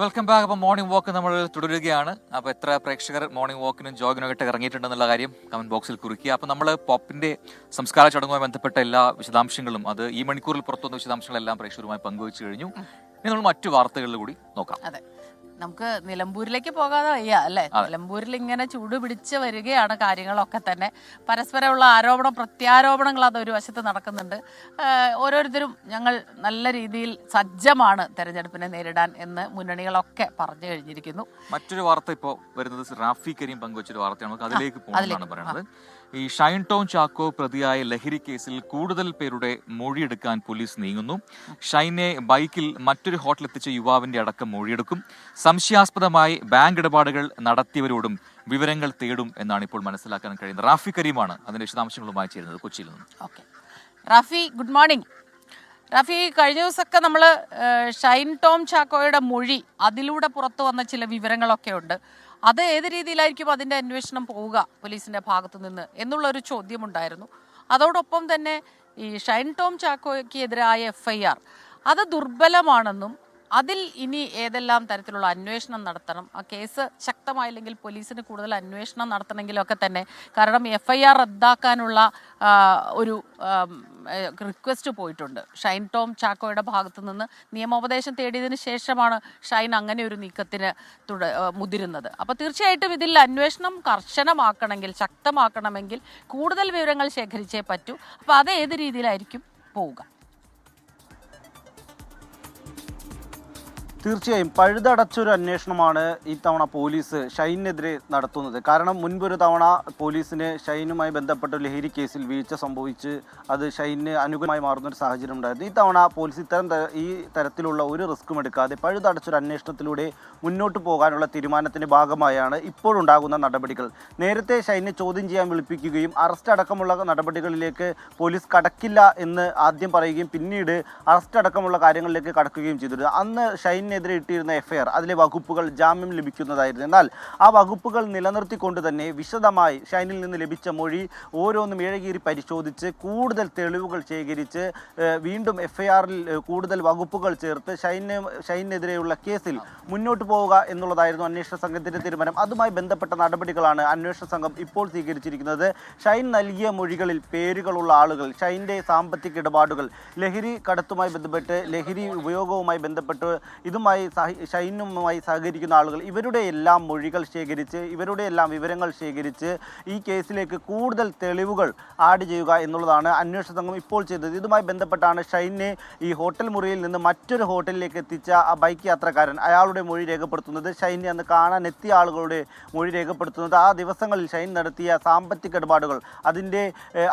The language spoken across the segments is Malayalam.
Welcome back. അപ്പോൾ മോർണിംഗ് വാക്ക് നമ്മൾ തുടരുകയാണ്. അപ്പോൾ എത്ര പ്രേക്ഷകർ മോർണിംഗ് വാക്കിനും ജോഗിനും ഒക്കെ ഇറങ്ങിയിട്ടുണ്ടെന്നുള്ള കാര്യം കമന്റ് ബോക്സിൽ കുറിക്കുക. അപ്പോൾ നമ്മൾ പോപ്പിന്റെ സംസ്കാര ചടങ്ങുമായി ബന്ധപ്പെട്ട എല്ലാ വിശദാംശങ്ങളും അത് ഈ മണിക്കൂറിൽ പുറത്തുവന്ന വിശദാംശങ്ങളെല്ലാം പ്രേക്ഷകരുമായി പങ്കുവച്ചു കഴിഞ്ഞു. ഇനി നമ്മൾ മറ്റു വാർത്തകളിൽ കൂടി നോക്കാം. അതെ, നമുക്ക് നിലമ്പൂരിലേക്ക് പോകാതെ വയ്യ അല്ലെ. നിലമ്പൂരിൽ ഇങ്ങനെ ചൂട് പിടിച്ച് വരികയാണ് കാര്യങ്ങളൊക്കെ തന്നെ. പരസ്പരമുള്ള ആരോപണം പ്രത്യാരോപണങ്ങൾ അതൊരു വശത്ത് നടക്കുന്നുണ്ട്. ഓരോരുത്തരും ഞങ്ങൾ നല്ല രീതിയിൽ സജ്ജമാണ് തെരഞ്ഞെടുപ്പിനെ നേരിടാൻ എന്ന് മുന്നണികളൊക്കെ പറഞ്ഞു കഴിഞ്ഞിരിക്കുന്നു. മറ്റൊരു വാർത്ത ഇപ്പോൾ വരുന്നത് റാഫി കരീം പങ്കുവച്ചൊരു വാർത്തയാണ്. നമുക്ക് അതിലേക്ക് പോകുന്നതാണ് പറയുന്നത്. ഈ ഷൈൻ ടോം ചാക്കോ പ്രതിയായ ലഹരി കേസിൽ കൂടുതൽ പേരുടെ മൊഴിയെടുക്കാൻ പോലീസ് നീങ്ങുന്നു. ഷൈനെ ബൈക്കിൽ മറ്റൊരു ഹോട്ടലെത്തിച്ച യുവാവിന്റെ അടക്കം മൊഴിയെടുക്കും. സംശയാസ്പദമായി ബാങ്ക് ഇടപാടുകൾ നടത്തിയവരോടും വിവരങ്ങൾ തേടും എന്നാണ് ഇപ്പോൾ മനസ്സിലാക്കാൻ കഴിയുന്നത്. റാഫി കരീമാണ് അതിന്റെ വിശദാംശങ്ങളുമായി ചേരുന്നത് കൊച്ചിയിൽ നിന്നും. Okay Rafi, good morning. Rafi, കഴിഞ്ഞ ദിവസമൊക്കെ നമ്മൾ ഷൈൻ ടോം ചാക്കോയുടെ മൊഴി അതിലൂടെ പുറത്തു വന്ന ചില വിവരങ്ങളൊക്കെ ഉണ്ട്. അത് ഏത് രീതിയിലായിരിക്കും അതിൻ്റെ അന്വേഷണം പോവുക പോലീസിൻ്റെ ഭാഗത്തു നിന്ന് എന്നുള്ളൊരു ചോദ്യമുണ്ടായിരുന്നു. അതോടൊപ്പം തന്നെ ഈ ഷൈൻ ടോം ചാക്കോയ്ക്ക് എതിരായ FIR അത് ദുർബലമാണെന്നും അതിൽ ഇനി ഏതെല്ലാം തരത്തിലുള്ള അന്വേഷണം നടത്തണം, ആ കേസ് ശക്തമായില്ലെങ്കിൽ പോലീസിന് കൂടുതൽ അന്വേഷണം നടത്തണമെങ്കിലൊക്കെ തന്നെ, കാരണം FIR റദ്ദാക്കാനുള്ള ഒരു റിക്വസ്റ്റ് പോയിട്ടുണ്ട് ഷൈൻ ടോം ചാക്കോയുടെ ഭാഗത്തു നിന്ന്. നിയമോപദേശം തേടിയതിന് ശേഷമാണ് ഷൈൻ അങ്ങനെ ഒരു നീക്കത്തിന് മുതിരുന്നത്. അപ്പോൾ തീർച്ചയായിട്ടും ഇതിൽ അന്വേഷണം കർശനമാക്കണമെങ്കിൽ, ശക്തമാക്കണമെങ്കിൽ കൂടുതൽ വിവരങ്ങൾ ശേഖരിച്ചേ പറ്റൂ. അപ്പോൾ അത് ഏത് രീതിയിലായിരിക്കും പോവുക? തീർച്ചയായും പഴുതടച്ചൊരു അന്വേഷണമാണ് ഈ തവണ പോലീസ് ഷൈനെതിരെ നടത്തുന്നത്. കാരണം മുൻപൊരു തവണ പോലീസിന് ഷൈനുമായി ബന്ധപ്പെട്ട ലഹരി കേസിൽ വീഴ്ച സംഭവിച്ച് അത് ഷൈനിന് അനുകൂലമായി മാറുന്നൊരു സാഹചര്യം ഉണ്ടായിരുന്നു. ഈ തവണ പോലീസ് ഈ തരത്തിലുള്ള ഒരു റിസ്ക്കും എടുക്കാതെ പഴുതടച്ചൊരു അന്വേഷണത്തിലൂടെ മുന്നോട്ട് പോകാനുള്ള തീരുമാനത്തിൻ്റെ ഭാഗമായാണ് ഇപ്പോഴുണ്ടാകുന്ന നടപടികൾ. നേരത്തെ ഷൈനെ ചോദ്യം ചെയ്യാൻ വിളിപ്പിക്കുകയും അറസ്റ്റ് അടക്കമുള്ള നടപടികളിലേക്ക് പോലീസ് കടക്കില്ല എന്ന് ആദ്യം പറയുകയും പിന്നീട് അറസ്റ്റ് അടക്കമുള്ള കാര്യങ്ങളിലേക്ക് കടക്കുകയും ചെയ്തിരുന്നു. അന്ന് ഷൈനെതിരെ ഇട്ടിരുന്ന FIR അതിലെ വകുപ്പുകൾ ജാമ്യം ലഭിക്കുന്നതായിരുന്നു. എന്നാൽ ആ വകുപ്പുകൾ നിലനിർത്തിക്കൊണ്ട് തന്നെ വിശദമായി ഷൈനിൽ നിന്ന് ലഭിച്ച മൊഴി ഓരോന്നും ഇഴകീറി പരിശോധിച്ച് കൂടുതൽ തെളിവുകൾ ശേഖരിച്ച് വീണ്ടും FIR-ൽ കൂടുതൽ വകുപ്പുകൾ ചേർത്ത് ഷൈനെതിരെയുള്ള കേസിൽ മുന്നോട്ട് പോവുക എന്നുള്ളതായിരുന്നു അന്വേഷണ സംഘത്തിൻ്റെ തീരുമാനം. അതുമായി ബന്ധപ്പെട്ട നടപടികളാണ് അന്വേഷണ സംഘം ഇപ്പോൾ സ്വീകരിച്ചിരിക്കുന്നത്. ഷൈൻ നൽകിയ മൊഴികളിൽ പേരുകളുള്ള ആളുകൾ, ഷൈൻ്റെ സാമ്പത്തിക ഇടപാടുകൾ, ലഹരി കടത്തുമായി ബന്ധപ്പെട്ട്, ലഹരി ഉപയോഗവുമായി ബന്ധപ്പെട്ട് ഷൈനുമായി സഹകരിക്കുന്ന ആളുകൾ, ഇവരുടെ എല്ലാം മൊഴികൾ ശേഖരിച്ച്, ഇവരുടെ എല്ലാം വിവരങ്ങൾ ശേഖരിച്ച് ഈ കേസിലേക്ക് കൂടുതൽ തെളിവുകൾ ആഡ് ചെയ്യുക എന്നുള്ളതാണ് അന്വേഷണ സംഘം ഇപ്പോൾ ചെയ്തത്. ഇതുമായി ബന്ധപ്പെട്ടാണ് ഷൈനെ ഈ ഹോട്ടൽ മുറിയിൽ നിന്ന് മറ്റൊരു ഹോട്ടലിലേക്ക് എത്തിച്ച ആ ബൈക്ക് യാത്രക്കാരൻ, അയാളുടെ മൊഴി രേഖപ്പെടുത്തുന്നത്, ഷൈനെ അന്ന് കാണാൻ എത്തിയ ആളുകളുടെ മൊഴി രേഖപ്പെടുത്തുന്നത്, ആ ദിവസങ്ങളിൽ ഷൈൻ നടത്തിയ സാമ്പത്തിക ഇടപാടുകൾ,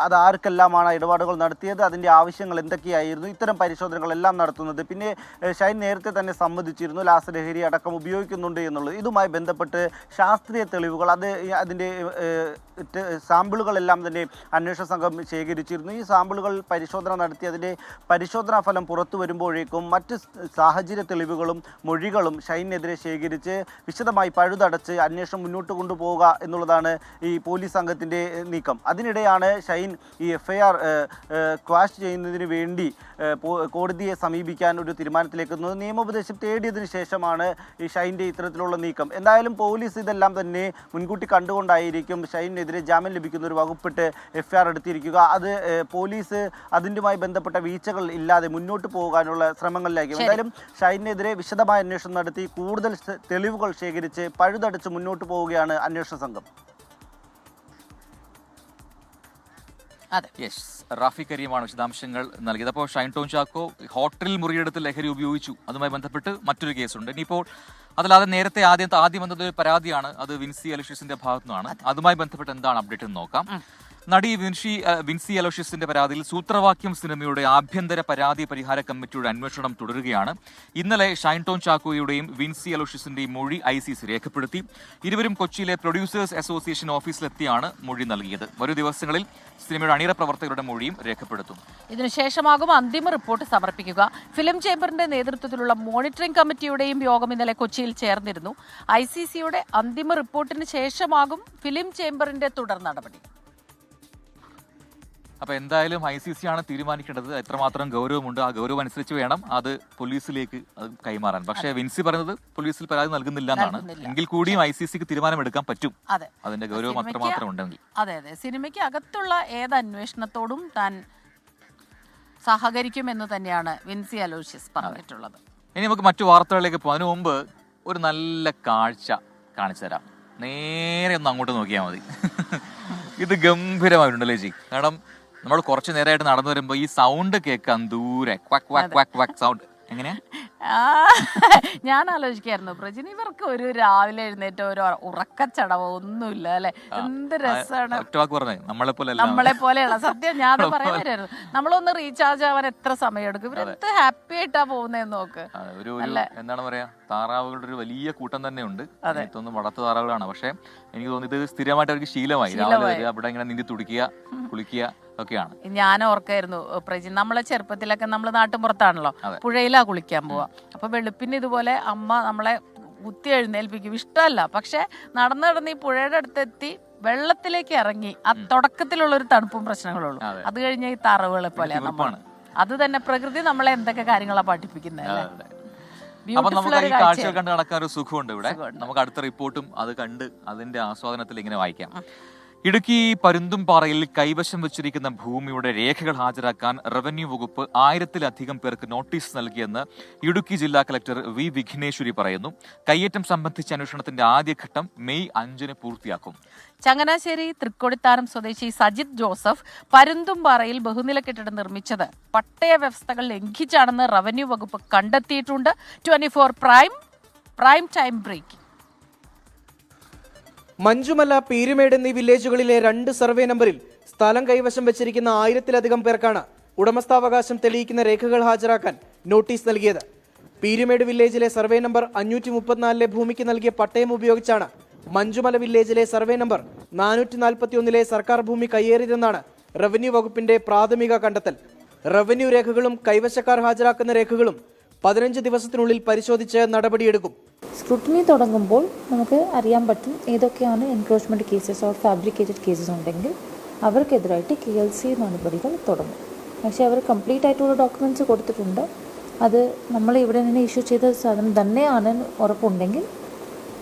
അത് ആർക്കെല്ലാമാണ് ഇടപാടുകൾ നടത്തിയത്, അതിൻ്റെ ആവശ്യങ്ങൾ എന്തൊക്കെയായിരുന്നു, ഇത്തരം പരിശോധനകളെല്ലാം നടത്തുന്നത്. പിന്നെ ഷൈൻ നേരത്തെ തന്നെ സമ്മതിച്ചിരുന്നു രാസലഹരി അടക്കം ഉപയോഗിക്കുന്നുണ്ട് എന്നുള്ളത്. ഇതുമായി ബന്ധപ്പെട്ട് ശാസ്ത്രീയ തെളിവുകൾ, അതിൻ്റെ സാമ്പിളുകളെല്ലാം തന്നെ അന്വേഷണ സംഘം ശേഖരിച്ചിരുന്നു. ഈ സാമ്പിളുകൾ പരിശോധന നടത്തി അതിൻ്റെ പരിശോധനാ ഫലം പുറത്തു വരുമ്പോഴേക്കും മറ്റ് സാഹചര്യ തെളിവുകളും മൊഴികളും ഷൈനെതിരെ ശേഖരിച്ച് വിശദമായി പഴുതടച്ച് അന്വേഷണം മുന്നോട്ട് കൊണ്ടുപോവുക എന്നുള്ളതാണ് ഈ പോലീസ് സംഘത്തിൻ്റെ നീക്കം. അതിനിടെയാണ് ഷൈൻ ഈ FIR ക്വാഷ് ചെയ്യുന്നതിന് വേണ്ടി കോടതിയെ സമീപിക്കാൻ ഒരു തീരുമാനത്തിലേക്ക് എത്തുന്നത്. നിയമോപദേശം തേടിയതിനു ശേഷമാണ് ഈ ഷൈൻ്റെ ഇത്തരത്തിലുള്ള നീക്കം. എന്തായാലും പോലീസ് ഇതെല്ലാം തന്നെ മുൻകൂട്ടി കണ്ടുകൊണ്ടായിരിക്കും ഷൈനെതിരെ ജാമ്യം ലഭിക്കുന്ന ഒരു വകുപ്പിട്ട് FIR എടുത്തിരിക്കുക. അത് പോലീസ് അതിൻ്റെയുമായി ബന്ധപ്പെട്ട വീഴ്ചകൾ ഇല്ലാതെ മുന്നോട്ട് പോകാനുള്ള ശ്രമങ്ങളിലായിരിക്കും. എന്തായാലും ഷൈനെതിരെ വിശദമായ അന്വേഷണം നടത്തി കൂടുതൽ തെളിവുകൾ ശേഖരിച്ച് പഴുതടച്ച് മുന്നോട്ട് പോവുകയാണ് അന്വേഷണ സംഘം. റാഫി കരീമാണ് വിശദാംശങ്ങൾ നൽകിയത്. അപ്പോൾ ഷൈൻ ടോം ചാക്കോ ഹോട്ടലിൽ മുറിയെടുത്ത് ലഹരി ഉപയോഗിച്ചു, അതുമായി ബന്ധപ്പെട്ട് മറ്റൊരു കേസുണ്ട്. ഇനിയിപ്പോൾ അതല്ലാതെ നേരത്തെ ആദ്യം വന്നത് പരാതിയാണ്, അത് വിൻസി അലോഷ്യസിന്റെ ഭാഗത്തു നിന്നാണ്. അതുമായി ബന്ധപ്പെട്ട് എന്താണ് അപ്ഡേറ്റ് എന്ന് നോക്കാം. നടി വിൻസി അലോഷ്യസിന്റെ പരാതിയിൽ സൂത്രവാക്യം സിനിമയുടെ ആഭ്യന്തര പരാതി പരിഹാര കമ്മിറ്റിയുടെ അന്വേഷണം തുടരുകയാണ്. ഇന്നലെ ഷൈൻ ടോം ചാക്കോയുടെയും വിൻസി അലോഷ്യസിന്റെയും മൊഴി ICC രേഖപ്പെടുത്തി. ഇരുവരും കൊച്ചിയിലെ പ്രൊഡ്യൂസേഴ്സ് അസോസിയേഷൻ ഓഫീസിലെത്തിയാണ് മൊഴി നൽകിയത്. വരും ദിവസങ്ങളിൽ സിനിമയുടെ അണിയറ പ്രവർത്തകരുടെ മൊഴിയും രേഖപ്പെടുത്തും. ഇതിനുശേഷമാകും അന്തിമ റിപ്പോർട്ട് സമർപ്പിക്കുക. ഫിലിം ചേംബറിന്റെ നേതൃത്വത്തിലുള്ള മോണിറ്ററിംഗ് കമ്മിറ്റിയുടെയും യോഗം ഇന്നലെ കൊച്ചിയിൽ ചേർന്നിരുന്നു. ICCയുടെ അന്തിമ റിപ്പോർട്ടിന് ശേഷമാകും ഫിലിം ചേംബറിന്റെ തുടർ നടപടി. അപ്പൊ എന്തായാലും ICC ആണ് തീരുമാനിക്കേണ്ടത് എത്രമാത്രം ഗൗരവമുണ്ട്. ആ ഗൗരവം അനുസരിച്ച് വേണം അത് പോലീസിലേക്ക് അത് കൈമാറാൻ. പക്ഷേ വിൻസി പറയുന്നത് പോലീസിൽ പരാതി നൽകുന്നില്ല എന്നാണ്. എങ്കിൽ കൂടിയും ICCക്ക് തീരുമാനമെടുക്കാൻ പറ്റും അതിന്റെ ഗൗരവം അത്രമാത്രം ഉണ്ടെങ്കിൽ. അതെ, സിനിമയ്ക്ക് അകത്തുള്ള ഏത് അന്വേഷണത്തോടും താൻ സഹകരിക്കുമെന്ന് തന്നെയാണ് വിൻസി അലോഷ്യസ് പറഞ്ഞിട്ടുള്ളത്. ഇനി നമുക്ക് മറ്റു വാർത്തകളിലേക്ക് പോകാൻ മുമ്പ് ഒരു നല്ല കാഴ്ച കാണിച്ചു തരാം. നേരെ ഒന്ന് അങ്ങോട്ട് നോക്കിയാൽ മതി. ഇത് ഗംഭീരമായിട്ടുണ്ടല്ലേ ചേച്ചി? കാരണം നമ്മൾ കുറച്ച് നേരമായിട്ട് നടന്നു വരുമ്പോൾ ഈ സൗണ്ട് കേൾക്കാം ദൂരെ, quack quack quack quack sound. എങ്ങനെയാ? ഞാൻ ആലോചിക്കായിരുന്നു പ്രജിന് ഇവർക്ക് ഒരു രാവിലെ എഴുന്നേറ്റ ഒരു ഉറക്കച്ചടവോ ഒന്നുമില്ല അല്ലെ? എന്ത് രസമാണ്. നമ്മളെ പോലെയുള്ള സത്യം ഞാൻ പറയാൻ വരുമായിരുന്നു. നമ്മളൊന്ന് റീചാർജ് ആവാൻ എത്ര സമയം എടുക്കും? ഇവരെന്ത് ഹാപ്പി ആയിട്ടാ പോകുന്നതെന്ന് നോക്ക്. എന്താണ് പറയാ, താറാവുകളുടെ ഒരു വലിയ കൂട്ടം തന്നെ ഉണ്ട്. ഇതൊന്നും വളർത്തു താറാവുകളാണ്. പക്ഷെ എനിക്ക് തോന്നുന്നു ഇത് സ്ഥിരമായിട്ട് അവർക്ക് ശീലമായി. രാവിലെ വരിക, അവിടെ ഇങ്ങനെ നീന്തി തുടിക്കുക, കുളിക്കുക ഒക്കെയാണ്. ഞാൻ ഓർക്കായിരുന്നു പ്രജി, നമ്മളെ ചെറുപ്പത്തിലൊക്കെ നമ്മൾ നാട്ടുമ്പുറത്താണല്ലോ, പുഴയിലാ കുളിക്കാൻ പോവാ. അപ്പൊ വെളുപ്പിന് ഇതുപോലെ അമ്മ നമ്മളെ കുത്തി എഴുന്നേൽപ്പിക്കും. ഇഷ്ടമല്ല, പക്ഷെ നടന്ന് ഈ പുഴയുടെ അടുത്തെത്തി വെള്ളത്തിലേക്ക് ഇറങ്ങി ആ തുടക്കത്തിലുള്ള ഒരു തണുപ്പും പ്രശ്നങ്ങളുള്ളൂ. അത് കഴിഞ്ഞ ഈ തറവുകളെ പോലെ അത് തന്നെ പ്രകൃതി നമ്മളെ എന്തൊക്കെ കാര്യങ്ങളാ പഠിപ്പിക്കുന്നത്. അപ്പൊ നമുക്ക് ഈ കാഴ്ചകൾ കണ്ട് നടക്കാൻ ഒരു സുഖമുണ്ട് ഇവിടെ. നമുക്ക് അടുത്ത റിപ്പോർട്ടും അത് കണ്ട് അതിന്റെ ആസ്വാദനത്തിൽ ഇങ്ങനെ വായിക്കാം. ഇടുക്കി പരുന്തുംപാറയിൽ കൈവശം വെച്ചിരിക്കുന്ന ഭൂമിയുടെ രേഖകൾ ഹാജരാക്കാൻ റവന്യൂ വകുപ്പ് 1000-ലധികം പേർക്ക് നോട്ടീസ് നൽകിയെന്ന് ഇടുക്കി ജില്ലാ കളക്ടർ വി വിഘ്നേശ്വരി പറയുന്നു. കയ്യേറ്റം സംബന്ധിച്ച അന്വേഷണത്തിന്റെ ആദ്യഘട്ടം മെയ് 5 പൂർത്തിയാക്കും. ചങ്ങനാശ്ശേരി തൃക്കൊടിത്താനം സ്വദേശി സജിത് ജോസഫ് പരുന്തുംപാറയിൽ ബഹുനില കെട്ടിടം നിർമ്മിച്ചത് പട്ടയ വ്യവസ്ഥകൾ ലംഘിച്ചാണെന്ന് റവന്യൂ വകുപ്പ് കണ്ടെത്തിയിട്ടുണ്ട്. 24 prime time break. Manjumala, Peermade എന്നീ വില്ലേജുകളിലെ 2 സർവേ നമ്പറിൽ സ്ഥലം കൈവശം വെച്ചിരിക്കുന്ന 1000-ലധികം പേർക്കാണ് ഉടമസ്ഥാവകാശം തെളിയിക്കുന്ന രേഖകൾ ഹാജരാക്കാൻ നോട്ടീസ് നൽകിയത്. പീരുമേട് വില്ലേജിലെ സർവേ നമ്പർ 534 ഭൂമിക്ക് നൽകിയ പട്ടയം ഉപയോഗിച്ചാണ് മഞ്ചുമല വില്ലേജിലെ സർവേ നമ്പർ 441 സർക്കാർ ഭൂമി കയ്യേറിയതെന്നാണ് റവന്യൂ വകുപ്പിന്റെ പ്രാഥമിക കണ്ടെത്തൽ. റവന്യൂ രേഖകളും കൈവശക്കാർ ഹാജരാക്കുന്ന രേഖകളും 15 ദിവസത്തിനുള്ളിൽ പരിശോധിച്ച് നടപടിയെടുക്കും. സ്ക്രൂട്ടിനി തുടങ്ങുമ്പോൾ നമുക്ക് അറിയാൻ പറ്റും ഏതൊക്കെയാണ് encroachment cases or fabricated cases ഉണ്ടെങ്കിൽ അവർക്കെതിരായിട്ട് KLC നടപടികൾ തുടങ്ങും. പക്ഷേ അവർ കംപ്ലീറ്റ് ആയിട്ടുള്ള ഡോക്യുമെൻറ്റ്സ് കൊടുത്തിട്ടുണ്ട്. അത് നമ്മൾ ഇവിടെ നിന്ന് ഇഷ്യൂ ചെയ്ത സാധനം തന്നെയാണ് ഉറപ്പുണ്ടെങ്കിൽ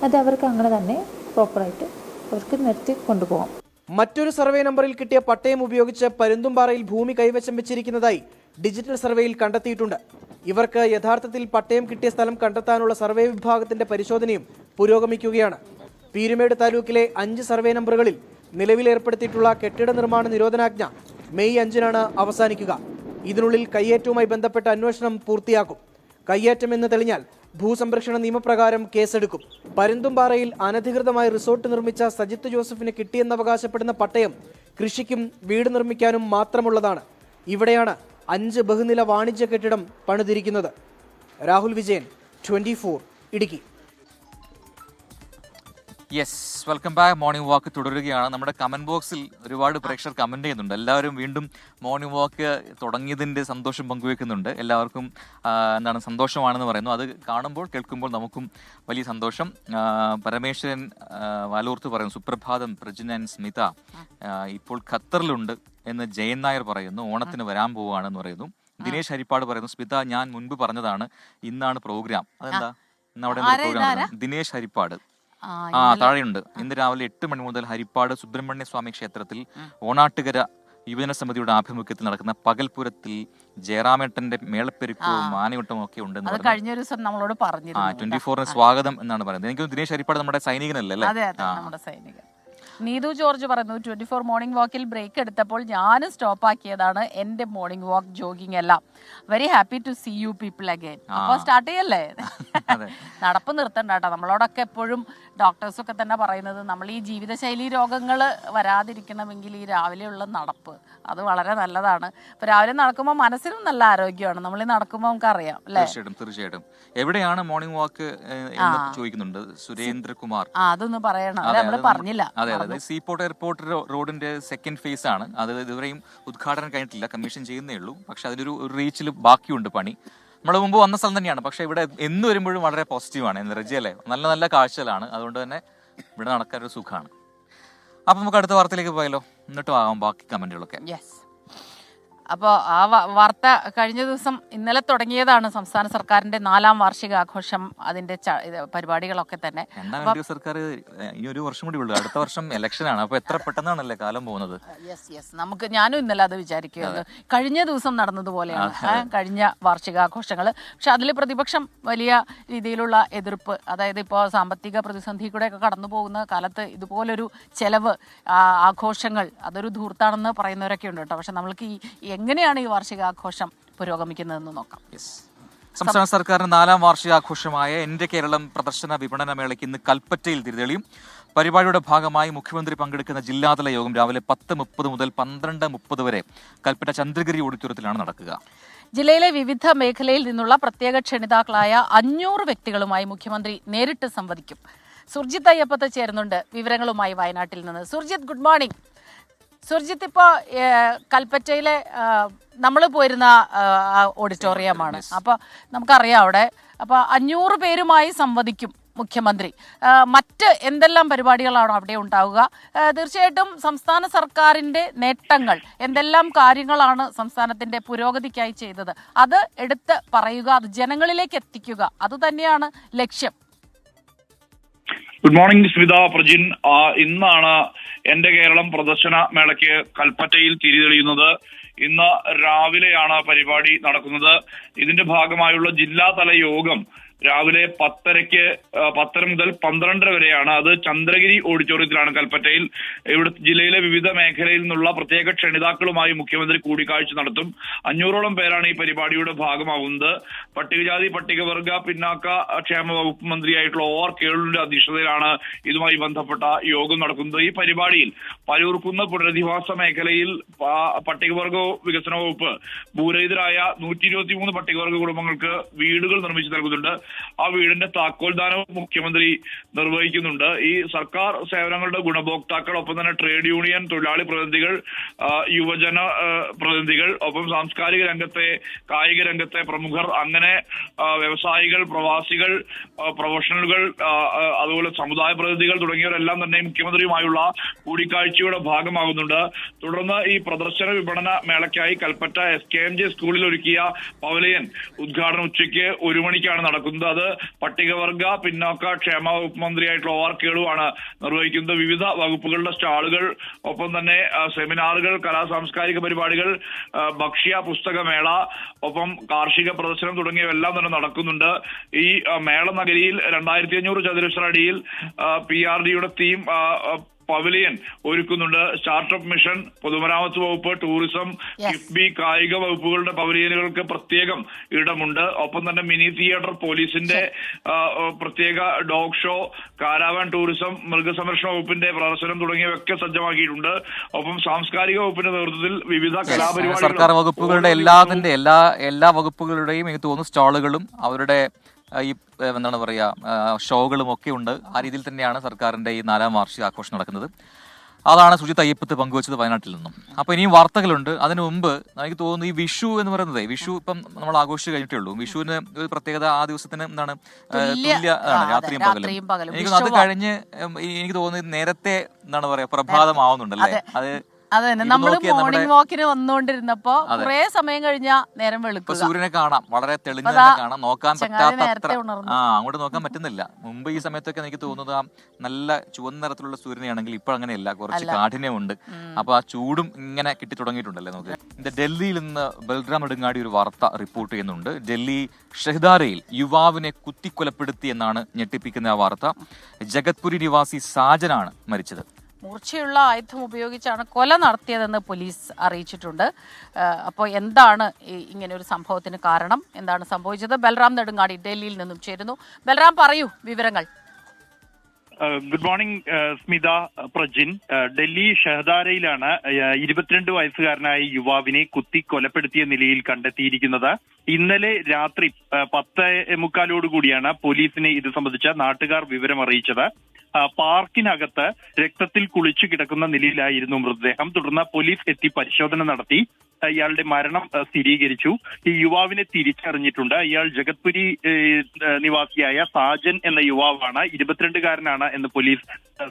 അത് അവർക്ക് അങ്ങനെ തന്നെ പ്രോപ്പറായിട്ട് അവർക്ക് നിർത്തി കൊണ്ടുപോകാം. മറ്റൊരു സർവേ നമ്പറിൽ കിട്ടിയ പട്ടയം ഉപയോഗിച്ച് പരുന്തുംപാറയിൽ ഭൂമി കൈവശം വെച്ചിരിക്കുന്നതായി ഡിജിറ്റൽ സർവേയിൽ കണ്ടെത്തിയിട്ടുണ്ട്. ഇവർക്ക് യഥാർത്ഥത്തിൽ പട്ടയം കിട്ടിയ സ്ഥലം കണ്ടെത്താനുള്ള സർവേ വിഭാഗത്തിന്റെ പരിശോധനയും പുരോഗമിക്കുകയാണ്. പീരുമേട് താലൂക്കിലെ 5 സർവേ നമ്പറുകളിൽ നിലവിലേർപ്പെടുത്തിയിട്ടുള്ള കെട്ടിട നിർമ്മാണ നിരോധനാജ്ഞ മെയ് 5 അവസാനിക്കുക. ഇതിനുള്ളിൽ കയ്യേറ്റവുമായി ബന്ധപ്പെട്ട അന്വേഷണം പൂർത്തിയാക്കും. കയ്യേറ്റം എന്ന് തെളിഞ്ഞാൽ ഭൂസംരക്ഷണ നിയമപ്രകാരം കേസെടുക്കും. പരുന്തുംപാറയിൽ അനധികൃതമായി റിസോർട്ട് നിർമ്മിച്ച സജിത്ത് ജോസഫിന് കിട്ടിയെന്നവകാശപ്പെടുന്ന പട്ടയം കൃഷിക്കും വീട് നിർമ്മിക്കാനും മാത്രമുള്ളതാണ്. ഇവിടെയാണ് 5 ബഹുനില വാണിജ്യ കെട്ടിടം പണിതിരിക്കുന്നത്. Rahul Vijayan, 24 Idukki. Yes, welcome back. Morning walk തുടരുകയാണ്. നമ്മുടെ കമന്റ് ബോക്സിൽ ഒരുപാട് പ്രേക്ഷകർ കമന്റ് ചെയ്യുന്നുണ്ട്. എല്ലാവരും വീണ്ടും മോർണിംഗ് വാക്ക് തുടങ്ങിയതിന്റെ സന്തോഷം പങ്കുവെക്കുന്നുണ്ട്. എല്ലാവർക്കും സന്തോഷമാണെന്ന് പറയുന്നു. അത് കാണുമ്പോൾ കേൾക്കുമ്പോൾ നമുക്കും വലിയ സന്തോഷം. പരമേശ്വരൻ വാലൂർത്ത് പറയുന്നു, സുപ്രഭാതം പ്രജിനൻ സ്മിത ഇപ്പോൾ ഖത്തറിലുണ്ട് എന്ന് ജയൻ നായർ പറയുന്നു. ഓണത്തിന് വരാൻ പോവുകയാണെന്ന് പറയുന്നു. ദിനേശ് ഹരിപ്പാട് പറയുന്നു, സ്മിത ഞാൻ മുൻപ് പറഞ്ഞതാണ്, ഇന്നാണ് പ്രോഗ്രാം. അതെന്താ ഇന്ന് അവിടെ പ്രോഗ്രാം? ദിനേശ് ഹരിപ്പാട് താഴെയുണ്ട്. ഇന്ന് രാവിലെ 8 മണി മുതൽ ഹരിപ്പാട് സുബ്രഹ്മണ്യ സ്വാമി ക്ഷേത്രത്തിൽ ഓണാട്ടുകര യുവജന സമിതിയുടെ ആഭിമുഖ്യത്തിൽ നടക്കുന്ന പകൽപൂരത്തിൽ ജയറാമേട്ടന്റെ മേളപ്പെരുക്കവും മാനയോട്ടവും ഒക്കെ ഉണ്ടെന്ന് കഴിഞ്ഞ ദിവസം നമ്മളോട് പറഞ്ഞു. 24 സ്വാഗതം എന്നാണ് പറയുന്നത്. എനിക്ക് ദിനേശ് ഹരിപ്പാട് നമ്മുടെ സൈനികനല്ലേ? നമ്മുടെ സൈനികൻ. നീതു ജോർജ് പറയുന്നു, 24 മോർണിംഗ് വാക്കിൽ ബ്രേക്ക് എടുത്തപ്പോൾ ഞാനും സ്റ്റോപ്പ് ആക്കിയതാണ് എന്റെ മോർണിംഗ് വാക്ക് ജോഗിങ് എല്ലാം. Very happy to see you people again. അപ്പൊ സ്റ്റാർട്ട് ചെയ്യല്ലേ? നടപ്പ് നിർത്തണ്ട കേട്ടോ. നമ്മളോടൊക്കെ എപ്പോഴും ഡോക്ടേഴ്സൊക്കെ തന്നെ പറയുന്നത് നമ്മൾ ഈ ജീവിതശൈലി രോഗങ്ങൾ വരാതിരിക്കണമെങ്കിൽ ഈ രാവിലെയുള്ള നടപ്പ് അത് വളരെ നല്ലതാണ്. ഇപ്പൊ രാവിലെ നടക്കുമ്പോൾ മനസ്സിനും നല്ല ആരോഗ്യമാണ്. നമ്മൾ ഈ നടക്കുമ്പോൾ നമുക്ക് അറിയാം അല്ലേ? തീർച്ചയായിട്ടും. എവിടെയാണ് മോർണിംഗ് വാക്ക് ചോദിക്കുന്നുണ്ട് സുരേന്ദ്രകുമാർ. അതൊന്നും പറയണം, നമ്മള് പറഞ്ഞില്ല. അതെ, സീപോർട്ട് എയർപോർട്ട് റോഡിന്റെ സെക്കൻഡ് ഫേസ് ആണ്. അത് ഇതുവരെയും ഉദ്ഘാടനം കഴിഞ്ഞിട്ടില്ല, കമ്മീഷൻ ചെയ്യുന്നേ ഉള്ളൂ. പക്ഷെ അതിലൊരു റീച്ചിൽ ബാക്കിയുണ്ട് പണി. നമ്മൾ മുമ്പ് വന്ന സ്ഥലം തന്നെയാണ്. പക്ഷെ ഇവിടെ എന്ന് വരുമ്പോഴും വളരെ പോസിറ്റീവാണ്, എനർജി അല്ലേ, നല്ല നല്ല കാഴ്ചകളാണ്. അതുകൊണ്ട് തന്നെ ഇവിടെ നടക്കാൻ ഒരു സുഖമാണ്. അപ്പൊ നമുക്ക് അടുത്ത വാർത്തയിലേക്ക് പോയാലോ? എന്നിട്ടും ആകാം ബാക്കി കമന്റുകളൊക്കെ. അപ്പോൾ ആ വാർത്ത കഴിഞ്ഞ ദിവസം ഇന്നലെ തുടങ്ങിയതാണ് സംസ്ഥാന സർക്കാരിന്റെ 4ാം വാർഷികാഘോഷം, അതിന്റെ പരിപാടികളൊക്കെ തന്നെ. സർക്കാർ ഇനി ഒരു വർഷം കൂടി ഉള്ളൂ, അടുത്ത വർഷം ഇലക്ഷനാണ്. അപ്പോൾ എത്ര പെട്ടെന്നാണല്ലേ കാലം പോകുന്നത്. ഞാനും ഇന്നലെ അത് വിചാരിക്കുകയായിരുന്നു, കഴിഞ്ഞ ദിവസം നടന്നതുപോലെയാണ് കഴിഞ്ഞ വാർഷികാഘോഷങ്ങൾ. പക്ഷെ അതിൽ പ്രതിപക്ഷം വലിയ രീതിയിലുള്ള എതിർപ്പ്, അതായത് ഇപ്പോൾ സാമ്പത്തിക പ്രതിസന്ധി കൂടെയൊക്കെ കടന്നു പോകുന്ന കാലത്ത് ഇതുപോലൊരു ചെലവ്, ആഘോഷങ്ങൾ അതൊരു ധൂർത്താണെന്ന് പറയുന്നവരൊക്കെ ഉണ്ട് കേട്ടോ. പക്ഷെ നമ്മൾക്ക് എങ്ങനെയാണ് ഈ വാർഷികാഘോഷം പുരോഗമിക്കുന്നതെന്ന് നോക്കാം. സംസ്ഥാന സർക്കാരിന്റെ 4ാം വാർഷികാഘോഷമായ എന്റെ കേരളം പ്രദർശന വിപണന മേളയ്ക്ക് ഇന്ന് കൽപ്പറ്റയിൽ തിരിതെളിയും. പരിപാടിയുടെ ഭാഗമായി മുഖ്യമന്ത്രി പങ്കെടുക്കുന്ന ജില്ലാതല യോഗം രാവിലെ 10:30 മുതൽ 12:30 വരെ കൽപ്പറ്റ ചന്ദ്രഗിരി ഓഡിറ്റോറിയത്തിലാണ് നടക്കുക. ജില്ലയിലെ വിവിധ മേഖലയിൽ നിന്നുള്ള പ്രത്യേക ക്ഷണിതാക്കളായ 500 വ്യക്തികളുമായി മുഖ്യമന്ത്രി നേരിട്ട് സംവദിക്കും. സുർജിത്ത് അയ്യപ്പത്ത് ചേരുന്നുണ്ട് വിവരങ്ങളുമായി വയനാട്ടിൽ നിന്ന്. Surjit, good morning. സുർജിത്ത്, ഇപ്പോൾ കൽപ്പറ്റയിലെ നമ്മൾ പോയിരുന്ന ഓഡിറ്റോറിയമാണ്, അപ്പോൾ നമുക്കറിയാം അവിടെ അപ്പോൾ 500 പേരുമായി സംവദിക്കും മുഖ്യമന്ത്രി. മറ്റ് എന്തെല്ലാം പരിപാടികളാണോ അവിടെ ഉണ്ടാവുക? തീർച്ചയായിട്ടും സംസ്ഥാന സർക്കാരിൻ്റെ നേട്ടങ്ങൾ, എന്തെല്ലാം കാര്യങ്ങളാണ് സംസ്ഥാനത്തിൻ്റെ പുരോഗതിക്കായി ചെയ്തത്, അത് എടുത്ത് പറയുക, അത് ജനങ്ങളിലേക്ക് എത്തിക്കുക, അതുതന്നെയാണ് ലക്ഷ്യം. Good morning Smitha, Prajin. ഇന്നാണ് എന്റെ കേരളം പ്രദർശന മേളയ്ക്ക് കൽപ്പറ്റയിൽ തിരിതെളിയുന്നത്. ഇന്ന് രാവിലെയാണ് പരിപാടി നടക്കുന്നത്. ഇതിന്റെ ഭാഗമായുള്ള ജില്ലാതല യോഗം രാവിലെ 10 മുതൽ 12 വരെയാണ്. അത് ചന്ദ്രഗിരി ഓഡിറ്റോറിയത്തിലാണ് കൽപ്പറ്റയിൽ. ഇവിടെ ജില്ലയിലെ വിവിധ മേഖലയിൽ നിന്നുള്ള പ്രത്യേക ക്ഷണിതാക്കളുമായി മുഖ്യമന്ത്രി കൂടിക്കാഴ്ച നടത്തും. 500ഓളം പേരാണ് ഈ പരിപാടിയുടെ ഭാഗമാകുന്നത്. പട്ടികജാതി പട്ടികവർഗ പിന്നാക്ക ക്ഷേമ വകുപ്പ് മന്ത്രിയായിട്ടുള്ള OR കേളുവിന്റെ അധ്യക്ഷതയിലാണ് ഇതുമായി ബന്ധപ്പെട്ട യോഗം നടക്കുന്നത്. ഈ പരിപാടിയിൽ പരൂർക്കുന്ന് പുനരധിവാസ മേഖലയിൽ പട്ടികവർഗ വികസന വകുപ്പ് ഭൂരഹിതരായ 123 പട്ടികവർഗ കുടുംബങ്ങൾക്ക് വീടുകൾ നിർമ്മിച്ചു നൽകുന്നുണ്ട്. ആ വീടിന്റെ താക്കോൽദാനവും മുഖ്യമന്ത്രി നിർവഹിക്കുന്നുണ്ട്. ഈ സർക്കാർ സേവനങ്ങളുടെ ഗുണഭോക്താക്കൾ, ഒപ്പം തന്നെ ട്രേഡ് യൂണിയൻ തൊഴിലാളി പ്രതിനിധികൾ, യുവജന പ്രതിനിധികൾ, ഒപ്പം സാംസ്കാരിക രംഗത്തെ കായിക രംഗത്തെ പ്രമുഖർ, അങ്ങനെ വ്യവസായികൾ, പ്രവാസികൾ, പ്രൊഫഷണലുകൾ, അതുപോലെ സമുദായ പ്രതിനിധികൾ തുടങ്ങിയവരെല്ലാം തന്നെ മുഖ്യമന്ത്രിയുമായുള്ള കൂടിക്കാഴ്ചയുടെ ഭാഗമാകുന്നുണ്ട്. തുടർന്ന് ഈ പ്രദർശന വിപണന മേളയ്ക്കായി കൽപ്പറ്റ SKMJ സ്കൂളിൽ ഒരുക്കിയ പവലിയൻ ഉദ്ഘാടനം ഉച്ചയ്ക്ക് 1 മണിക്കാണ് നടക്കുന്നത്. അത് പട്ടികവർഗ പിന്നോക്ക ക്ഷേമ വകുപ്പ് മന്ത്രിയായിട്ടുള്ള OR കേളുവാണ് നിർവഹിക്കുന്നത്. വിവിധ വകുപ്പുകളുടെ സ്റ്റാളുകൾ, ഒപ്പം തന്നെ സെമിനാറുകൾ, കലാ സാംസ്കാരിക പരിപാടികൾ, ഭക്ഷ്യ പുസ്തകമേള, ഒപ്പം കാർഷിക പ്രദർശനം തുടങ്ങിയവെല്ലാം തന്നെ നടക്കുന്നുണ്ട്. ഈ മേള നഗരിയിൽ 2500 ചതുരശ്ര അടിയിൽ PRDയുടെ തീം പവലിയൻ ഒരുക്കുന്നുണ്ട്. സ്റ്റാർട്ടപ്പ് മിഷൻ, പൊതുമരാമത്ത് വകുപ്പ്, ടൂറിസം, കിഫ്ബി, കായിക വകുപ്പുകളുടെ പവലിയനുകൾക്ക് പ്രത്യേകം ഇടമുണ്ട്. ഒപ്പം തന്നെ മിനി തിയേറ്റർ, പോലീസിന്റെ പ്രത്യേക ഡോഗ് ഷോ, കാരാവാൻ ടൂറിസം, മൃഗസംരക്ഷണ വകുപ്പിന്റെ പ്രദർശനം തുടങ്ങിയവയൊക്കെ സജ്ജമാക്കിയിട്ടുണ്ട്. ഒപ്പം സാംസ്കാരിക വകുപ്പിന്റെ നേതൃത്വത്തിൽ വിവിധ കലാപരിപാടികൾ, സർക്കാർ വകുപ്പുകളുടെ എല്ലാ വകുപ്പുകളുടെയും എനിക്ക് തോന്നുന്നു സ്റ്റാളുകളും അവരുടെ ഈ എന്താണ് പറയുക ഷോകളും ഒക്കെ ഉണ്ട്. ആ രീതിയിൽ തന്നെയാണ് സർക്കാരിൻ്റെ ഈ 4ാം വാർഷികാഘോഷം നടക്കുന്നത്. അതാണ് സുജിത്ത് അയ്യപ്പത്ത് പങ്കുവച്ചത് വയനാട്ടിൽ നിന്നും. അപ്പോൾ ഇനിയും വാർത്തകളുണ്ട്. അതിനു മുമ്പ് എനിക്ക് തോന്നുന്നു ഈ വിഷു എന്ന് പറയുന്നത്, വിഷു ഇപ്പം നമ്മൾ ആഘോഷിച്ച് കഴിഞ്ഞിട്ടേ ഉള്ളൂ. വിഷുവിന് ഒരു പ്രത്യേകത, ആ ദിവസത്തിന് എന്താണ് തുല്യ രാത്രിയും പകലും. എനിക്ക് അത് കഴിഞ്ഞ് എനിക്ക് തോന്നുന്നു നേരത്തെ എന്താണ് പറയുക പ്രഭാതമാവുന്നുണ്ടല്ലേ. അതെ, നമ്മൾ മോർണിംഗ് വാക്കിന് വന്നുകൊണ്ടിരുന്നപ്പോ കുറെ സമയം കഴിഞ്ഞാൽ നേരം വെളുക്കും. സൂര്യനെ കാണാം, വളരെ തെളിഞ്ഞ കാണാം, നോക്കാൻ പറ്റാത്ത അങ്ങോട്ട് നോക്കാൻ പറ്റുന്നില്ല. മുമ്പ് ഈ സമയത്തൊക്കെ എനിക്ക് തോന്നുന്നത് നല്ല ചുവന്ന നിറത്തിലുള്ള സൂര്യനെയാണെങ്കിൽ ഇപ്പോൾ അങ്ങനെയല്ല, കുറച്ച് കാഠിന്യമുണ്ട്. അപ്പൊ ആ ചൂടും ഇങ്ങനെ കിട്ടി തുടങ്ങിയിട്ടുണ്ടല്ലേ നമുക്ക്. ഡൽഹിയിൽ നിന്ന് ബൽറാം നെടുങ്ങാടി ഒരു വാർത്ത റിപ്പോർട്ട് ചെയ്യുന്നുണ്ട്. ഡൽഹി ഷഹ്ദാരയിൽ യുവാവിനെ കുത്തിക്കൊലപ്പെടുത്തി എന്നാണ് ഞെട്ടിപ്പിക്കുന്ന ആ വാർത്ത. ജഗത്പുരി നിവാസി സാജനാണ് മരിച്ചത്. മൂർച്ചയുള്ള ആയുധം ഉപയോഗിച്ചാണ് കൊല നടത്തിയതെന്ന് പോലീസ് അറിയിച്ചിട്ടുണ്ട്. അപ്പോൾ എന്താണ് ഇങ്ങനെ ഒരു സംഭവത്തിന് കാരണം, എന്താണ് സംഭവിച്ചത്? ബൽറാം നെടുങ്ങാടി ഡൽഹിയിൽ നിന്നും ചേരുന്നു. ബൽറാം, പറയൂ വിവരങ്ങൾ. Good morning Smitha, Prajin. ഡൽഹി ഷഹദാരയിലാണ് 22 വയസ്സുകാരനായ യുവാവിനെ കുത്തി കൊലപ്പെടുത്തിയ നിലയിൽ കണ്ടെത്തിയിരിക്കുന്നത്. ഇന്നലെ രാത്രി 10:45 പോലീസിനെ ഇത് സംബന്ധിച്ച നാട്ടുകാർ വിവരം അറിയിച്ചത്. പാർക്കിനകത്ത് രക്തത്തിൽ കുളിച്ചു കിടക്കുന്ന നിലയിലായിരുന്നു മൃതദേഹം. തുടർന്ന് പോലീസ് എത്തി പരിശോധന നടത്തി ഇയാളുടെ മരണം സ്ഥിരീകരിച്ചു. ഈ യുവാവിനെ തിരിച്ചറിഞ്ഞിട്ടുണ്ട്. ഇയാൾ ജഗത്പുരി നിവാസിയായ സാജൻ എന്ന യുവാവാണ്. 22-കാരനാണ് എന്ന് പോലീസ്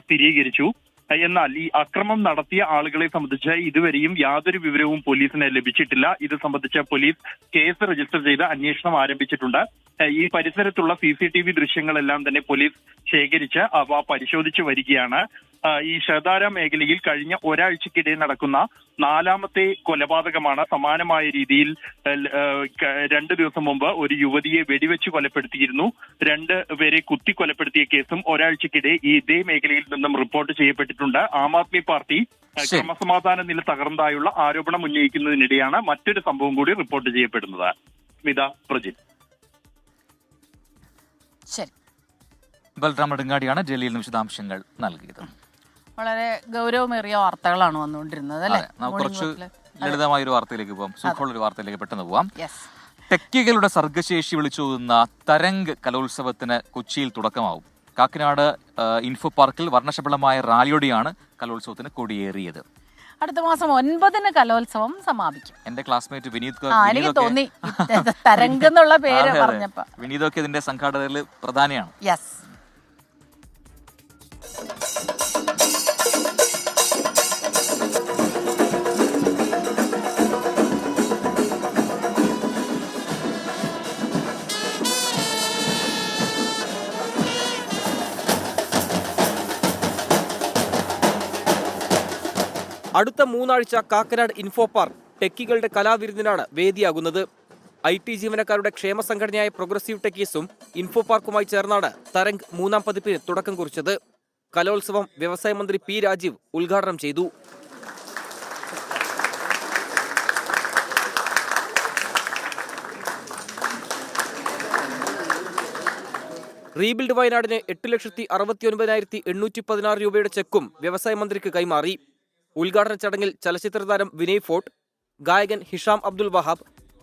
സ്ഥിരീകരിച്ചു. എന്നാൽ ഈ അക്രമം നടത്തിയ ആളുകളെ സംബന്ധിച്ച് ഇതുവരെയും യാതൊരു വിവരവും പോലീസിന് ലഭിച്ചിട്ടില്ല. ഇത് സംബന്ധിച്ച് പോലീസ് കേസ് രജിസ്റ്റർ ചെയ്ത് അന്വേഷണം ആരംഭിച്ചിട്ടുണ്ട്. ഈ പരിസരത്തുള്ള CCTV ദൃശ്യങ്ങളെല്ലാം തന്നെ പോലീസ് ശേഖരിച്ച് അവ പരിശോധിച്ചു വരികയാണ്. ഈ ഷഹദാര മേഖലയിൽ കഴിഞ്ഞ ഒരാഴ്ചക്കിടെ നടക്കുന്ന 4ാമത്തെ കൊലപാതകമാണ്. സമാനമായ രീതിയിൽ 2 ദിവസം മുമ്പ് ഒരു യുവതിയെ വെടിവെച്ച് കൊലപ്പെടുത്തിയിരുന്നു. 2 പേരെ കുത്തി കൊലപ്പെടുത്തിയ കേസും ഒരാഴ്ചക്കിടെ ഇതേ മേഖലയിൽ നിന്നും റിപ്പോർട്ട് ചെയ്യപ്പെട്ടിട്ടുണ്ട്. ആം ആദ്മി പാർട്ടി ക്രമസമാധാന നില തകർന്നതായുള്ള ആരോപണം ഉന്നയിക്കുന്നതിനിടെയാണ് മറ്റൊരു സംഭവം കൂടി റിപ്പോർട്ട് ചെയ്യപ്പെടുന്നത്. സ്മിത, പ്രജിൻ. ശരി, ബൽറാം നെടുങ്ങാടിയാണ് ഡൽഹിയിൽ നിന്ന് വിശദാംശങ്ങൾ നൽകിയത്. വളരെ ഗൗരവമേറിയ വാർത്തകളാണ് വന്നുകൊണ്ടിരുന്നത് അല്ലേ? നമുക്ക് കുറച്ച് ലളിതമായ ഒരു വാർത്തയിലേക്ക് പോകാം, സുഖമുള്ള ഒരു വാർത്തയിലേക്ക് പെട്ടെന്ന് പോവാം. യെസ്. ടെക്കികളുടെ സർഗശേഷി വിളിച്ചോതുന്ന തരംഗ് കലോത്സവത്തിന് കൊച്ചിയിൽ തുടക്കമാവും. കാക്കനാട് ഇൻഫോ പാർക്കിൽ വർണ്ണശബളമായ റാലിയോടെയാണ് കലോത്സവത്തിന് കൊടിയേറിയത്. അടുത്ത മാസം 9-ന് കലോത്സവം സമാപിക്കും. എന്റെ ക്ലാസ്മേറ്റ് വിനീത് എനിക്ക് തോന്നി തരംഗ് എന്നുള്ള പേര് പറഞ്ഞപ്പോ. വിനീതൊക്കെ ഇതിന്റെ സംഘാടകരിൽ പ്രധാനിയാണ്. യെസ്. അടുത്ത 3 ആഴ്ച കാക്കനാട് ഇൻഫോ പാർക്ക് ടെക്കികളുടെ കലാവിരുന്നിനാണ് വേദിയാകുന്നത്. IT ജീവനക്കാരുടെ ക്ഷേമ സംഘടനയായ പ്രോഗ്രസീവ് ടെക്കീസും ഇൻഫോ പാർക്കുമായി ചേർന്നാണ് തരംഗ് 3ാം പതിപ്പിന് തുടക്കം കുറിച്ചത്. കലോത്സവം വ്യവസായ മന്ത്രി P. രാജീവ് ഉദ്ഘാടനം ചെയ്തു. റീബിൽഡ് വയനാടിന് 8,69,816 രൂപയുടെ ചെക്കും വ്യവസായ മന്ത്രിക്ക് കൈമാറി. ഉദ്ഘാടന ചടങ്ങിൽ ചലച്ചിത്രതാരം വിനയ് ഫോർട്ട്, ഗായകൻ Hisham Abdul Wahab,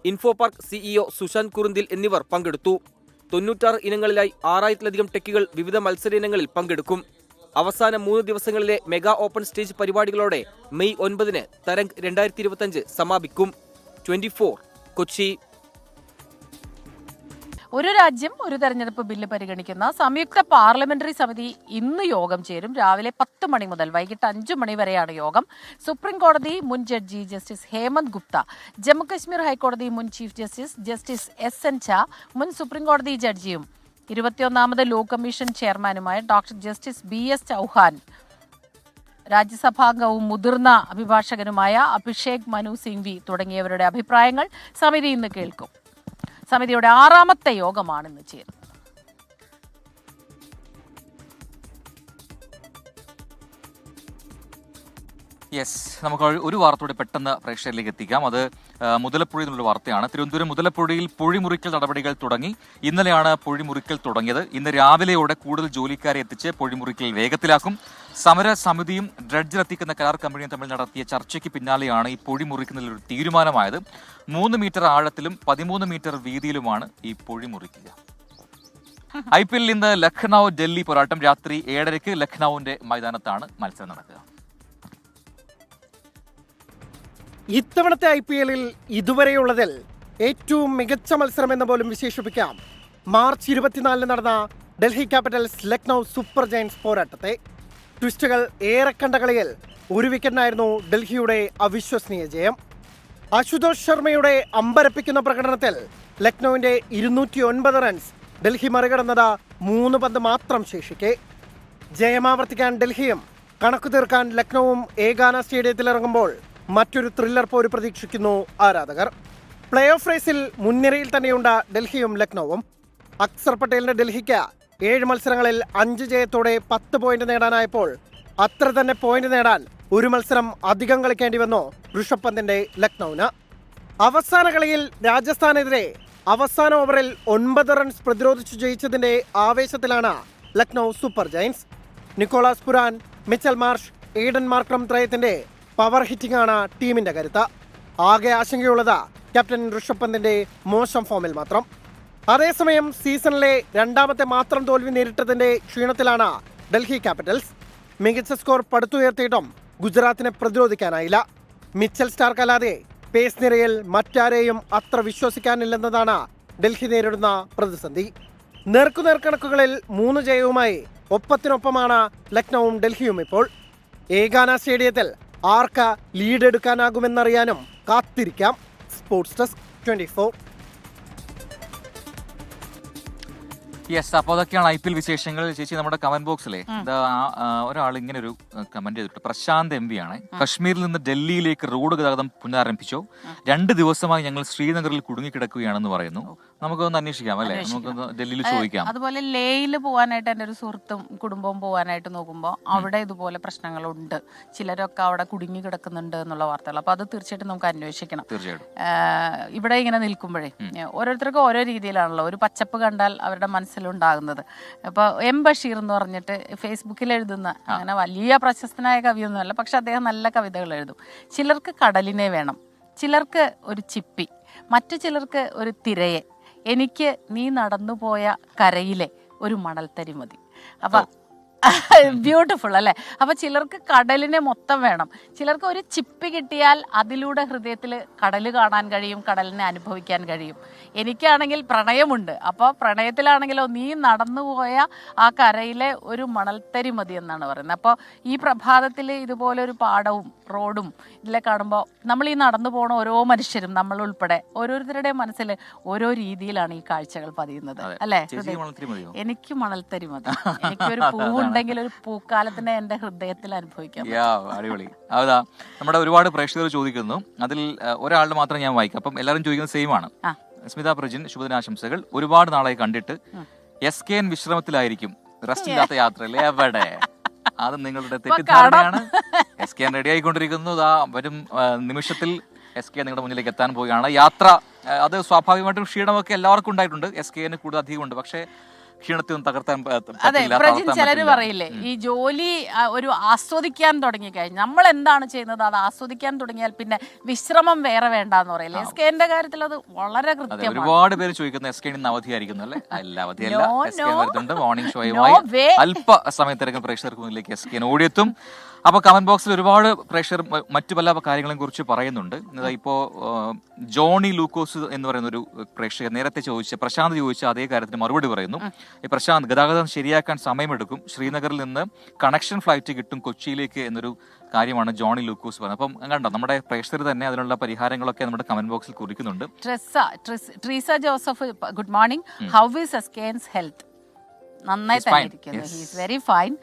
info park CEO Sushant Kurunthil എന്നിവർ പങ്കെടുത്തു. 96 ഇനങ്ങളിലായി 6000-ലധികം ടെക്കികൾ വിവിധ മത്സര ഇനങ്ങളിൽ പങ്കെടുക്കും. അവസാന 3 ദിവസങ്ങളിലെ മെഗാ ഓപ്പൺ സ്റ്റേജ് പരിപാടികളോടെ മെയ് 9-ന് തരംഗ് 2025 സമാപിക്കും. 24 കൊച്ചി. ഒരു രാജ്യം ഒരു തെരഞ്ഞെടുപ്പ് ബില്ല് പരിഗണിക്കുന്ന സംയുക്ത പാർലമെന്ററി സമിതി ഇന്ന് യോഗം ചേരും. രാവിലെ 10 മണി മുതൽ വൈകിട്ട് 5 മണി വരെയാണ് യോഗം. സുപ്രീം കോടതി മുൻ ജഡ്ജി ജസ്റ്റിസ് ഹേമന്ത് ഗുപ്ത, ജമ്മുകശ്മീർ ഹൈക്കോടതി മുൻ ചീഫ് ജസ്റ്റിസ് SN ഝാ, മുൻ സുപ്രീം കോടതി ജഡ്ജിയും 21ാമത് ലോ കമ്മീഷൻ ചെയർമാനുമായ ഡോക്ടർ ജസ്റ്റിസ് BS ചൗഹാൻ, രാജ്യസഭാംഗവും മുതിർന്ന അഭിഭാഷകനുമായ അഭിഷേക് മനു സിംഗ്വി തുടങ്ങിയവരുടെ അഭിപ്രായങ്ങൾ സമിതി ഇന്ന് കേൾക്കും. സമിതിയുടെ 6ാമത്തെ യോഗമാണ് ഇന്ന് ചേരുന്നത്. യെസ്, നമുക്ക് ഒരു വാർത്തയോടെ പെട്ടെന്ന് പ്രേക്ഷകരിലേക്ക് എത്തിക്കാം. അത് മുതലപ്പുഴയിൽ നിന്നുള്ള വാർത്തയാണ്. തിരുവനന്തപുരം മുതലപ്പുഴയിൽ പൊഴിമുറിക്കൽ നടപടികൾ തുടങ്ങി. ഇന്നലെയാണ് പൊഴിമുറിക്കൽ തുടങ്ങിയത്. ഇന്ന് രാവിലെയോടെ കൂടുതൽ ജോലിക്കാരെ എത്തിച്ച് പൊഴിമുറിക്കൽ വേഗത്തിലാക്കും. സമരസമിതിയും ഡ്രഡ്ജിലെത്തിക്കുന്ന കരാർ കമ്പനിയും തമ്മിൽ നടത്തിയ ചർച്ചയ്ക്ക് പിന്നാലെയാണ് ഈ പൊഴിമുറിക്കുന്നതിൽ ഒരു തീരുമാനമായത്. 3 മീറ്റർ ആഴത്തിലും 13 മീറ്റർ വീതിയിലുമാണ് ഈ പൊഴിമുറിക്കുക. IPL ഇന്ന് ലഖ്നൌ ഡൽഹി പോരാട്ടം. രാത്രി 7:30 ലഖ്നൌവിന്റെ മൈതാനത്താണ് മത്സരം നടക്കുക. ഇത്തവണത്തെ IPL-ൽ ഇതുവരെയുള്ളതിൽ ഏറ്റവും മികച്ച മത്സരം എന്ന് പോലും വിശേഷിപ്പിക്കാം മാർച്ച് 24-ന് നടന്ന Delhi Capitals Lucknow Super Giants പോരാട്ടത്തെ. ട്വിസ്റ്റുകൾ ഏറെ കണ്ട കളിയിൽ 1 വിക്കറ്റിനായിരുന്നു ഡൽഹിയുടെ അവിശ്വസനീയ ജയം. അശുതോഷ് ശർമ്മയുടെ അമ്പരപ്പിക്കുന്ന പ്രകടനത്തിൽ ലക്നൌവിന്റെ 209 റൺസ് ഡൽഹി മറികടന്നത് 3 പന്ത് മാത്രം ശേഷിക്കെ. ജയമാവർത്തിക്കാൻ ഡൽഹിയും കണക്കു തീർക്കാൻ ലക്നൌവും ഏകാന സ്റ്റേഡിയത്തിലിറങ്ങുമ്പോൾ മറ്റൊരു ത്രില്ലർ പോര് പ്രതീക്ഷിക്കുന്നു ആരാധകർ. പ്ലേ ഓഫ് റേസിൽ മുൻനിരയിൽ തന്നെയുണ്ട് ഡൽഹിയും ലക്നൌവും. അക്സർ പട്ടേലിന്റെ ഡൽഹിക്ക് 7 മത്സരങ്ങളിൽ 5 ജയത്തോടെ 10 പോയിന്റ് നേടാനായപ്പോൾ അത്ര തന്നെ പോയിന്റ് നേടാൻ 1 മത്സരം അധികം കളിക്കേണ്ടി വന്നു ഋഷഭ് പന്തിന്റെ ലക്നൌവിന്. അവസാന കളിയിൽ രാജസ്ഥാനെതിരെ അവസാന ഓവറിൽ 9 റൺസ് പ്രതിരോധിച്ചു ജയിച്ചതിന്റെ ആവേശത്തിലാണ് Lucknow Super Giants. Nicholas Pooran, Mitchell Marsh, Aiden Markram ത്രയത്തിന്റെ പവർ ഹിറ്റിംഗ് ആണ് ടീമിന്റെ കരുത്ത്. ആകെ ആശങ്കയുള്ളത് ക്യാപ്റ്റൻ ഋഷഭ് പന്തിന്റെ മോശം ഫോമിൽ മാത്രം. അതേസമയം സീസണിലെ 2ാമത്തെ മാത്രം തോൽവി നേരിട്ടതിന്റെ ക്ഷീണത്തിലാണ് ഡൽഹി ക്യാപിറ്റൽസ്. മികച്ച സ്കോർ പടുത്തുയർത്തിയിട്ടും ഗുജറാത്തിനെ പ്രതിരോധിക്കാനായില്ല. മിച്ചൽ സ്റ്റാർക്ക് അല്ലാതെ പേസ് നിരയിൽ മറ്റാരെയും അത്ര വിശ്വസിക്കാനില്ലെന്നതാണ് ഡൽഹി നേരിടുന്ന പ്രതിസന്ധി. നേർക്കുനേർ കണക്കുകളിൽ 3 ജയവുമായി ഒപ്പത്തിനൊപ്പമാണ് ലക്നൌവും ഡൽഹിയും ഇപ്പോൾ. ഏകാന സ്റ്റേഡിയത്തിൽ ആർക്ക് ലീഡ് എടുക്കാനാകുമെന്നറിയാനും കാത്തിരിക്കാം. Sports desk 24. യെസ്, അപ്പോൾ അതൊക്കെയാണ് IPL വിശേഷങ്ങൾ. ചേച്ചി, നമ്മുടെ കമന്റ് ബോക്സിലെ ഒരാൾ ഇങ്ങനെ ഒരു കമന്റ് ചെയ്തിട്ട്, പ്രശാന്ത് MV ആണ്. കശ്മീരിൽ നിന്ന് ഡൽഹിയിലേക്ക് റോഡ് ഗതാഗതം പുനരാരംഭിച്ചോ? 2 ദിവസമായി ഞങ്ങൾ ശ്രീനഗറിൽ കുടുങ്ങിക്കിടക്കുകയാണെന്ന് പറയുന്നു. നമുക്കൊന്ന് അന്വേഷിക്കാം അല്ലേ, നമുക്കൊന്ന് ഡൽഹിയിൽ ചോദിക്കാം. അതുപോലെ ലേയിൽ പോകാനായിട്ട് എൻ്റെ ഒരു സുഹൃത്തും കുടുംബവും പോകാനായിട്ട് നോക്കുമ്പോൾ അവിടെ ഇതുപോലെ പ്രശ്നങ്ങളുണ്ട്. ചിലരൊക്കെ അവിടെ കുടുങ്ങി കിടക്കുന്നുണ്ട് എന്നുള്ള വാർത്തകൾ. അപ്പോൾ അത് തീർച്ചയായിട്ടും നമുക്ക് അന്വേഷിക്കണം. തീർച്ചയായിട്ടും ഇവിടെ ഇങ്ങനെ നിൽക്കുമ്പോഴേ ഓരോരുത്തർക്കും ഓരോ രീതിയിലാണല്ലോ ഒരു പച്ചപ്പ് കണ്ടാൽ അവരുടെ മനസ്സിലുണ്ടാകുന്നത്. അപ്പോൾ M. ബഷീർ എന്ന് പറഞ്ഞിട്ട് ഫേസ്ബുക്കിൽ എഴുതുന്ന, അങ്ങനെ വലിയ പ്രശസ്തനായ കവിയൊന്നുമല്ല, പക്ഷെ അദ്ദേഹം നല്ല കവിതകൾ എഴുതും. ചിലർക്ക് കടലിനെ വേണം, ചിലർക്ക് ഒരു ചിപ്പി, മറ്റു ചിലർക്ക് ഒരു തിരയെ, എനിക്ക് നീ നടന്നുപോയ കരയിലെ ഒരു മണൽത്തരി മതി. അപ്പം ബ്യൂട്ടിഫുൾ അല്ലേ? അപ്പൊ ചിലർക്ക് കടലിനെ മൊത്തം വേണം, ചിലർക്ക് ഒരു ചിപ്പി കിട്ടിയാൽ അതിലൂടെ ഹൃദയത്തിൽ കടൽ കാണാൻ കഴിയും, കടലിനെ അനുഭവിക്കാൻ കഴിയും. എനിക്കാണെങ്കിൽ പ്രണയമുണ്ട്, അപ്പോൾ പ്രണയത്തിലാണെങ്കിലോ നീ നടന്നുപോയ ആ കരയിലെ ഒരു മണൽത്തരി മതി എന്നാണ് പറയുന്നത്. അപ്പോൾ ഈ പ്രഭാതത്തിൽ ഇതുപോലെ ഒരു പാടവും റോഡും ഇതിലെ കാണുമ്പോൾ നമ്മൾ ഈ നടന്നു പോണ ഓരോ മനുഷ്യരും, നമ്മൾ ഉൾപ്പെടെ ഓരോരുത്തരുടെയും മനസ്സിൽ ഓരോ രീതിയിലാണ് ഈ കാഴ്ചകൾ പതിയുന്നത് അല്ലേ? എനിക്ക് മണൽത്തരി മതി, എനിക്കൊരു പൂവുണ്ടെങ്കിൽ ഒരു പൂക്കാലത്തിനെ എന്റെ ഹൃദയത്തിൽ അനുഭവിക്കാം. അടിപൊളി. അതാ നമ്മുടെ ഒരുപാട് പ്രേക്ഷകർ ചോദിക്കുന്നു, അതിൽ ഒരാളുടെ മാത്രം ഞാൻ വായിക്കാം. അപ്പം എല്ലാവരും ചോദിക്കുന്നത് സെയിം ആണ്. സ്മിത പ്രജിൻ, ശുഭദിനാശംസകൾ. ഒരുപാട് നാളായി കണ്ടിട്ട്. SKN വിശ്രമത്തിലായിരിക്കും, റെസ്റ്റ് ഇല്ലാത്ത യാത്രയിൽ. എവിടെ? അത് നിങ്ങളുടെ തെറ്റിദ്ധാരണയാണ്. SKN ready ആയിക്കൊണ്ടിരിക്കുന്നു. വരും നിമിഷത്തിൽ SKN നിങ്ങളുടെ മുന്നിലേക്ക് എത്താൻ പോവുകയാണ്. യാത്ര അത് സ്വാഭാവികമായിട്ടും ക്ഷീണമൊക്കെ എല്ലാവർക്കും ഉണ്ടായിട്ടുണ്ട്. SKN കൂടുതൽ അധികമുണ്ട്, പക്ഷേ ക്ഷീണത്തൊന്നും തകർത്താൻ അതെ, പ്രജിൻ, ചിലര് പറയില്ലേ ഈ ജോലി ഒരു ആസ്വദിക്കാൻ തുടങ്ങിക്കഴിഞ്ഞാൽ, നമ്മൾ എന്താണ് ചെയ്യുന്നത് അത് ആസ്വദിക്കാൻ തുടങ്ങിയാൽ പിന്നെ വിശ്രമം വേറെ വേണ്ടെന്ന് പറയില്ലേ? SKN കാര്യത്തിൽ അത് വളരെ കൃത്യമാണ്. ഒരുപാട് പേര് ചോദിക്കുന്നത് SKN ഇന്ന് അവധിയായിരിക്കുന്നു അല്ലേ? അല്ല, അവധിയല്ല. SKN വരുന്നുണ്ട്. മോർണിംഗ് ഷോയുമായി അല്പ സമയത്തിനകം പ്രേക്ഷകർക്ക് മുന്നിലേക്ക് SKN ഓടിയെത്തും. അപ്പൊ കമന്റ് ബോക്സിൽ ഒരുപാട് പ്രേക്ഷകർ മറ്റു പല കാര്യങ്ങളെ കുറിച്ച് പറയുന്നുണ്ട്. ഇപ്പോ ജോണി ലൂക്കോസ് എന്ന് പറയുന്ന ഒരു പ്രേക്ഷകർ നേരത്തെ ചോദിച്ച, പ്രശാന്ത് ചോദിച്ച അതേ കാര്യത്തിന് മറുപടി പറയുന്നു. പ്രശാന്ത്, ഗതാഗതം ശരിയാക്കാൻ സമയമെടുക്കും, ശ്രീനഗറിൽ നിന്ന് കണക്ഷൻ ഫ്ലൈറ്റ് കിട്ടും കൊച്ചിയിലേക്ക് എന്നൊരു കാര്യമാണ് ജോണി ലൂക്കോസ് പറഞ്ഞത്. അപ്പം കണ്ടോ, നമ്മുടെ പ്രേക്ഷകർ തന്നെ അതിനുള്ള പരിഹാരങ്ങളൊക്കെ നമ്മുടെ കമന്റ് ബോക്സിൽ കുറിക്കുന്നുണ്ട്. Treesa Joseph, good morning. How is SKN's health? നന്നായി തന്നെ ഇരിക്കുന്നു. He is very fine.